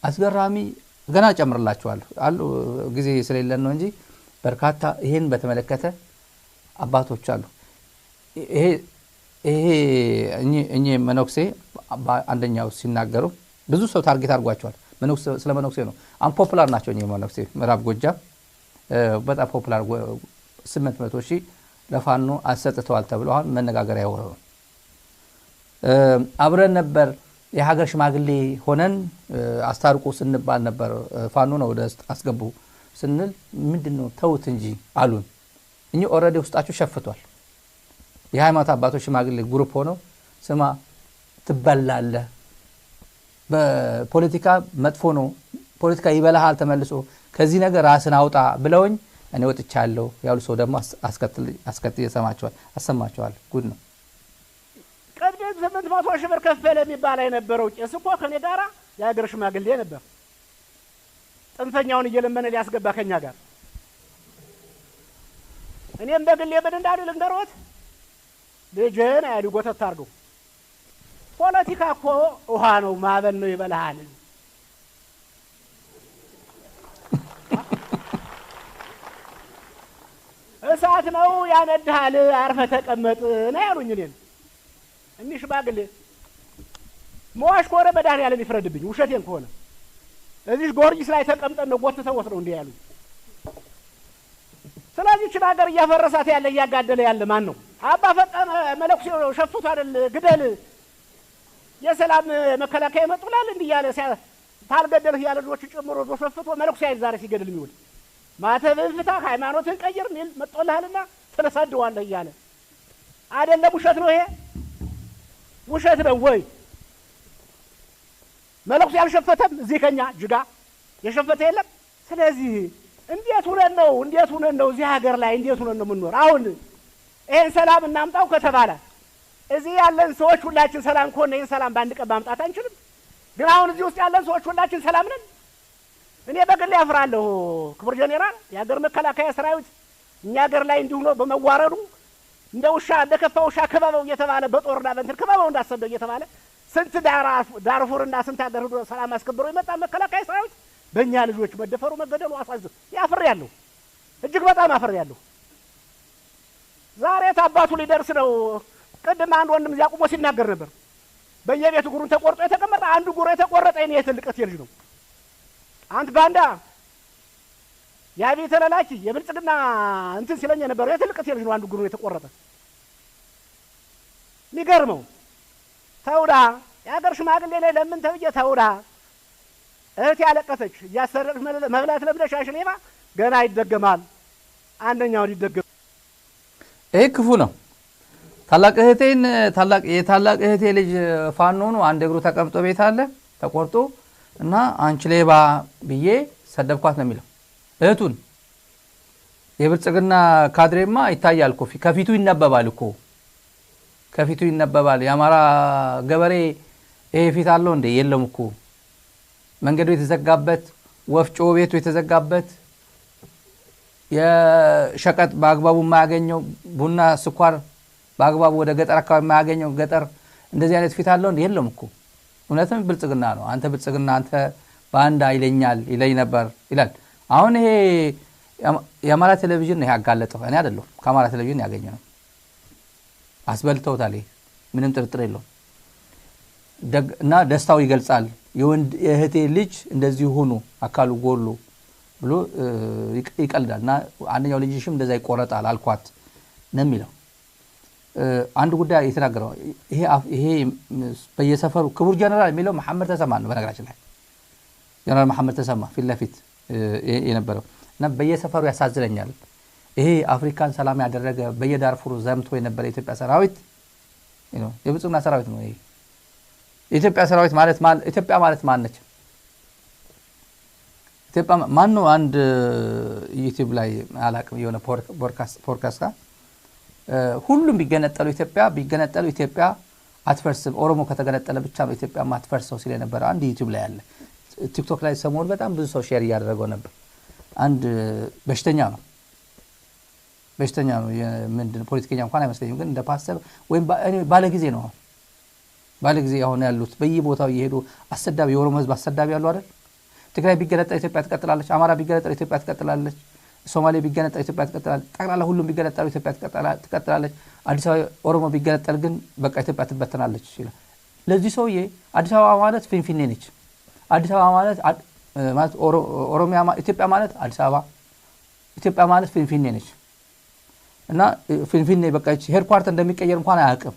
አስገራሚ ገና ጨምርላችኋለሁ አሉ ጊዜ ስለሌለን ነው እንጂ በርካታ ይሄን በተመለከተ አባቶች አሉ ይሄ እኚ መነኩሴ አንደኛው ሲናገሩ ብዙ ሰው ታርጌት አድርጓቸዋል ስለ መነኩሴ ነው አንፖፑላር ናቸው እኚ መነኩሴ ምዕራብ ጎጃም በጣም ፖፑላር 800,000 ለፋኖ አሰጥተዋል ተብለው አሁን መነጋገሪያ ያወራው አብረን ነበር የሀገር ሽማግሌ ሆነን አስታርቁ ስንባል ነበር ፋኖ ነው ወደ አስገቡ ስንል ምንድነው ተውት እንጂ አሉን እኚ ኦሬዲ ውስጣቸው ሸፍቷል የሃይማኖት አባቶች ሽማግሌ ግሩፕ ሆነው ስማ ትበላለህ በፖለቲካ መጥፎ ነው ፖለቲካ ይበላሃል ተመልሶ ከዚህ ነገር ራስን አውጣ ብለውኝ እኔ ወጥቻለሁ ያሉ ሰው ደግሞ አስከትል የሰማቸዋል አሰማቸዋል ጉድ ነው ቀድም 800,000 ብር ከፈለ የሚባል የነበረው ቄስ እኮ ከኔ ጋራ የሀገር ሽማግሌ ነበር ጥንፈኛውን እየለመነ ሊያስገባ ከኛ ጋር እኔም በግሌ ምን እንዳሉ ልንገሮት ልጅን አይሉ ጎተት አድርገው ፖለቲካ እኮ ውሃ ነው ማበል ነው ይበላሃል እሳት ነው ያነድሃል አርፈ ተቀመጥ ነው ያሉኝ እኔን እንሽ ሽማግሌ ሞሽ ኮረ መድኃኒዓለም ይፍረድብኝ ውሸቴን ከሆነ እዚህ ጊዮርጊስ ላይ ተቀምጠን ነው ጎትተው ወስደው እንዲህ ያሉኝ ስለዚህ እቺ ሀገር እያፈረሳት ያለ እያጋደለ ያለ ማን ነው አባ ፈጠነ መለኩሴ ሸፍቱት አይደል ግደል የሰላም መከላከያ መጥቷል እንዴ ያለ ታልገደልህ ያለ ልጆች ጨምሮ ሸፍቶ መለኩሴ አይል ዛሬ ሲገድል የሚውል ማተብን ፍታ ሃይማኖትን ቀይር ሚል መጥቷልሃልና ተለሳደዋለህ ይያለ አይደለም ውሸት ነው ይሄ ውሸት ነው ወይ መለኩሴ ያልሸፈተም እዚህ ከኛ ጅጋ የሸፈተ የለም ስለዚህ እንዴት ሆነን ነው እዚህ ሀገር ላይ እንዴት ሆነን ነው የምንኖር አሁን ይሄን ሰላም እናምጣው ከተባለ እዚህ ያለን ሰዎች ሁላችን ሰላም ከሆነ ይሄን ሰላም ባንድ ቀን ማምጣት አንችልም ግን አሁን እዚህ ውስጥ ያለን ሰዎች ሁላችን ሰላም ነን እኔ በግል ያፍራለሁ ክቡር ጄኔራል የሀገር መከላከያ ሰራዊት እኛ ሀገር ላይ እንዲሁ ነው በመዋረዱ እንደ ውሻ እንደከፋው ውሻ ከበበው እየተባለ በጦርና በእንትን ከበበው እንዳሰደው እየተባለ ስንት ዳርፉርና ስንት ሀገር ሄዶ ሰላም አስከብሮ የመጣ መከላከያ ሰራዊት በእኛ ልጆች መደፈሩ መገደሉ አሳዝኖ ያፍራለሁ እጅግ በጣም አፍራለሁ ዛሬ ታባቱ ሊደርስ ነው ቀደም አንድ ወንድም ያቆሞ ሲናገር ነበር በየቤቱ ጉሩን ተቆርጦ የተቀመጠ አንዱ ጉሩ የተቆረጠ እኔ የትልቀት ልጅ ነው አንተ ባንዳ ያቢ ተላላኪ የብልጽግና እንትን ሲለኝ ነበር የትልቀት ልጅ ነው አንዱ ጉሩ የተቆረጠ ሚገርመው ተውዳ የሀገር ሽማግሌ ላይ ለምን ተብዬ ተውዳ እህት ያለቀሰች ያሰረች መብላት ለብለሽ አሽኔባ ገና ይደገማል አንደኛው ይደገም ይሄ ክፉ ነው ታላቅ እህቴ ልጅ ፋኖ ነው አንድ እግሩ ተቀምጦ ቤት አለ ተቆርጦ እና አንቺ ሌባ ብዬ ሰደብኳት ነው የሚለው እህቱን የብልጽግና ካድሬማ ይታያል እኮ ከፊቱ ይነበባል እኮ ከፊቱ ይነበባል ያማራ ገበሬ ይሄ ፊት አለው እንደ የለም እኮ መንገዱ የተዘጋበት ወፍጮ ቤቱ የተዘጋበት የሸቀጥ በአግባቡ ማያገኘው ቡና ስኳር በአግባቡ ወደ ገጠር አካባቢ ማያገኘው ገጠር እንደዚህ አይነት ፊት አለው እንደ የለም እኮ እውነትም ብልጽግና ነው አንተ ብልጽግና አንተ ባንዳ ይለኝ ነበር ይላል አሁን ይሄ የአማራ ቴሌቪዥን ነው ያጋለጠው እኔ አይደለም ከአማራ ቴሌቪዥን ያገኘው አስበልተውታል ምንም ጥርጥር የለውም እና ደስታው ይገልጻል የወንድ እህቴ ልጅ እንደዚህ ሆኖ አካሉ ጎሎ ብሎ ይቀልዳልና አንደኛው ልጅሽም እንደዛ ይቆረጣል አልኳት ነው የሚለው አንድ ጉዳይ የተናገረው ይሄ በየሰፈሩ ክቡር ጀነራል የሚለው መሐመድ ተሰማ ነው በነገራችን ላይ ጀነራል መሐመድ ተሰማ ፊት የነበረው እና በየሰፈሩ ያሳዝነኛል ይሄ አፍሪካን ሰላም ያደረገ በየዳርፉሩ ዘምቶ የነበረ ኢትዮጵያ ሰራዊት ነው የብልጽግና ሰራዊት ነው ይሄ ኢትዮጵያ ሰራዊት ኢትዮጵያ ማለት ማን ነች ኢትዮጵያ ማን ነው አንድ ዩቲዩብ ላይ አላቅም የሆነ ፖድካስት ሁሉም ቢገነጠሉ ኢትዮጵያ አትፈርስም ኦሮሞ ከተገነጠለ ብቻ ነው ኢትዮጵያ ማትፈርሰው ሲል ነበር አንድ ዩቲዩብ ላይ ያለ ቲክቶክ ላይ ሰሞኑን በጣም ብዙ ሰው ሼር ያደረገው ነበር አንድ በሽተኛ ነው ምንድን ፖለቲከኛ እንኳን አይመስለኝም ግን እንደ ፓስተር ወይም ባለጊዜ አሁን ያሉት በየቦታው እየሄዱ አሰዳቢ የኦሮሞ ህዝብ አሰዳቢ ያሉ አይደል ትግራይ ቢገነጠል ኢትዮጵያ ትቀጥላለች፣ አማራ ቢገነጠል ኢትዮጵያ ትቀጥላለች፣ ሶማሌ ቢገነጠል ኢትዮጵያ ትቀጥላለች፣ ጠቅላላ ሁሉም ቢገነጠል ኢትዮጵያ ትቀጥላለች። አዲስ አበባ ኦሮሞ ቢገነጠል ግን በቃ ኢትዮጵያ ትበተናለች ይላል። ለዚህ ሰውዬ አዲስ አበባ ማለት ፊንፊኔ ነች። አዲስ አበባ ማለት ኦሮሚያ ኢትዮጵያ ማለት አዲስ አበባ ኢትዮጵያ ማለት ፊንፊኔ ነች እና ፊንፊኔ በቃ ሄድኳርተር እንደሚቀየር እንኳን አያውቅም።